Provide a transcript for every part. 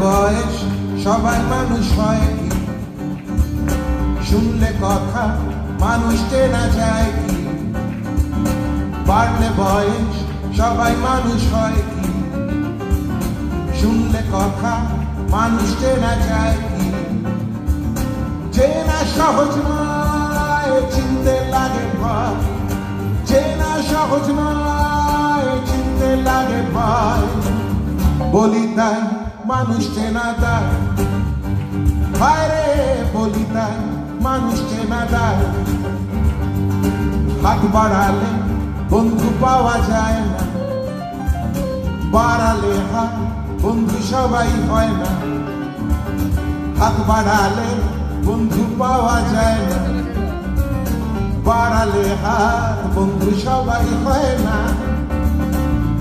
বয়স সবাই মানুষ হয় কি, শুনলে কথা মানুষ চেনা যায় কি, বাড়লে বয়স সবাই মানুষ হয় কি, শুনলে কথা মানুষ চেনা যায় কি, চেনা সহজ নয় চিনতে লাগে ভয়, চেনা সহজ নয় চিনতে লাগে ভয়, বলি তাই মানুষ চেনা যায়, হায়রে বলি তাই মানুষ চেনা যায়, হাত বাড়ালে বন্ধু পাওয়া যায় না, বাড়ালে হাত বন্ধু সবাই হয় না, হাত বাড়ালে বন্ধু পাওয়া যায় না, বাড়ালে হাত বন্ধু সবাই হয় না,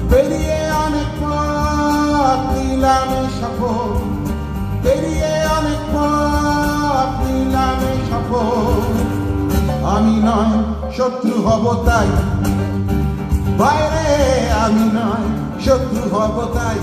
পেরিয়ে অনেক পথ নিলামে সফল, পেরিয়ে অনেক পথ নিলামে সফল, আমি নয় শত্রু হব তাই, বাইরে আমি নয় শত্রু হব তাই,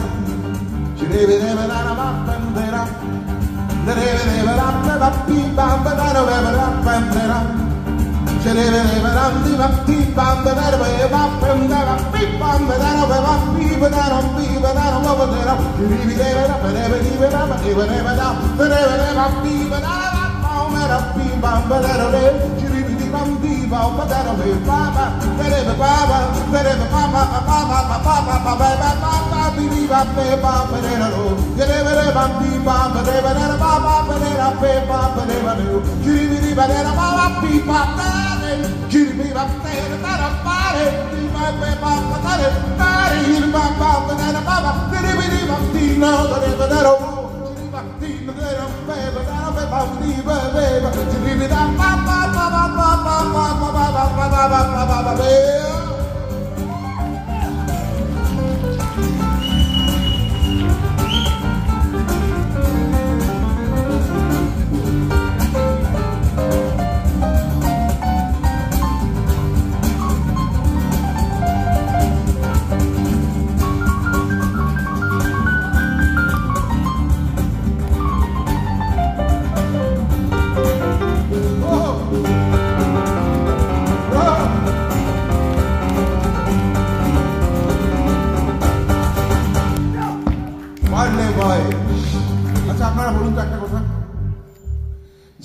আচ্ছা আপনারা বলুন তো একটা কথা,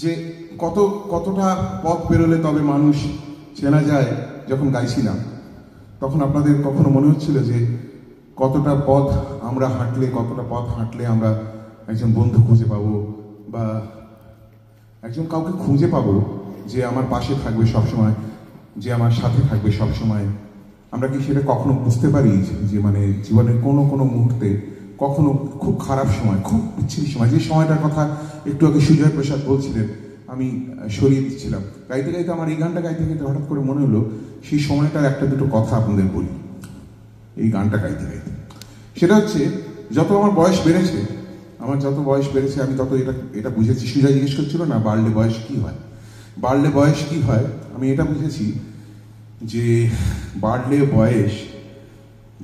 যে কতটা পথ পেরোলে তবে মানুষ চেনা যায়। যখন গাইছিলাম তখন আপনাদের কখনো মনে হচ্ছিল যে কতটা পথ আমরা হাঁটলে, কতটা পথ হাঁটলে আমরা একজন বন্ধু খুঁজে পাবো, বা একজন কাউকে খুঁজে পাবো যে আমার পাশে থাকবে সবসময়, যে আমার সাথে থাকবে সবসময়? আমরা কি সেটা কখনো বুঝতে পারি যে মানে জীবনের কোনো মুহূর্তে কখনো খুব খারাপ সময়, খুব বিচ্ছিরি সময়, যে সময়টার কথা একটু আগে সুজয় প্রসাদ বলছিলেন, আমি সরিয়ে দিচ্ছিলাম গাইতে গাইতে, আমার এই গানটা গাইতে গাইতে হঠাৎ করে মনে হলো সেই সময়টার একটা দুটো কথা আপনাদের বলি এই গানটা গাইতে গাইতে। সেটা হচ্ছে, যত আমার বয়স বেড়েছে, আমি তত এটা বুঝেছি। সুজয় জিজ্ঞেস করছিল না বাড়লে বয়স কি হয়, বাড়লে বয়স কি হয়, আমি এটা বুঝেছি যে বাড়লে বয়স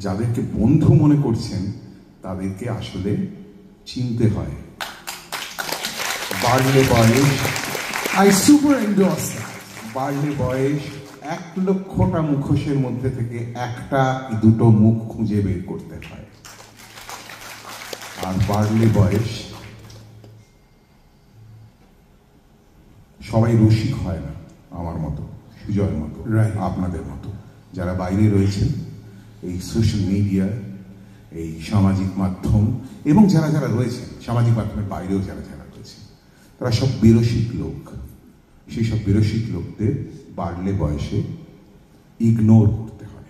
যাদেরকে বন্ধু মনে করছেন তাদেরকে আসলে চিনতে হয়। বাড়লে বয়স, আই সুপার এন্ডোর্স, বাড়লে বয়স 1,00,000টা মুখোশের মধ্যে থেকে একটা কি দুটো মুখ খুঁজে বের করতে হয়। আর বাড়লে বয়স সবাই রসিক হয় না, আমার মতো, সুজয়ের মতো, আপনাদের মতো যারা বাইরে রয়েছেন, এই সোশ্যাল মিডিয়া, এই সামাজিক মাধ্যম, এবং যারা যারা রয়েছেন সামাজিক মাধ্যমের বাইরেও যারা যারা রয়েছেন, তারা সব বিরসিক লোক। সেই সব বিরসিক লোকদের বাড়লে বয়সে ইগনোর করতে হয়।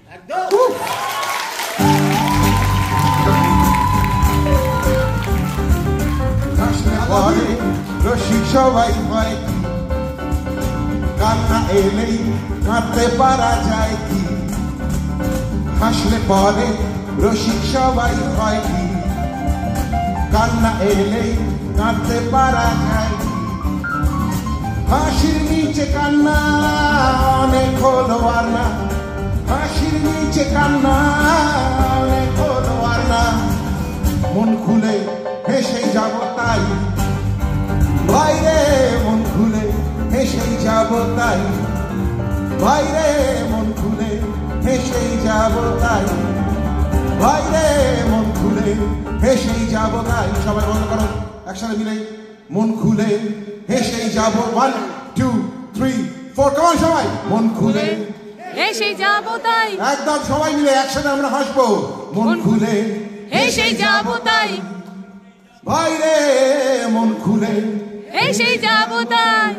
রসিক সবাই হয় কি, কান্না এলেই কাঁদতে পারা যায় কি, হাসলে পরে রসিক সবাই হয় কি, কান্না এলেই কাঁদতে পারা যায় কি, হাসির নিচে কান্না অনেক হলো আর না, হাসির নিচে কান্না অনেক হলো আর না, মন খুলে হেসে যাব তাই, বাইরে মন খুলে হেসেই যাব তাই, বাইরে মন খুলে হেসেই যাব তাই, বাইরে মন খুলে হেসেই যাব তাই। সবাই বন্ধ করো একসাথে মিলে, মন খুলে হেসেই যাব। 1 2 3 4 কেমন সবাই, মন খুলে হেসেই যাব তাই, একদম সবাই মিলে একসাথে আমরা হাসবো, মন খুলে হেসেই যাব তাই, বাইরে মন খুলে হেসেই যাব তাই।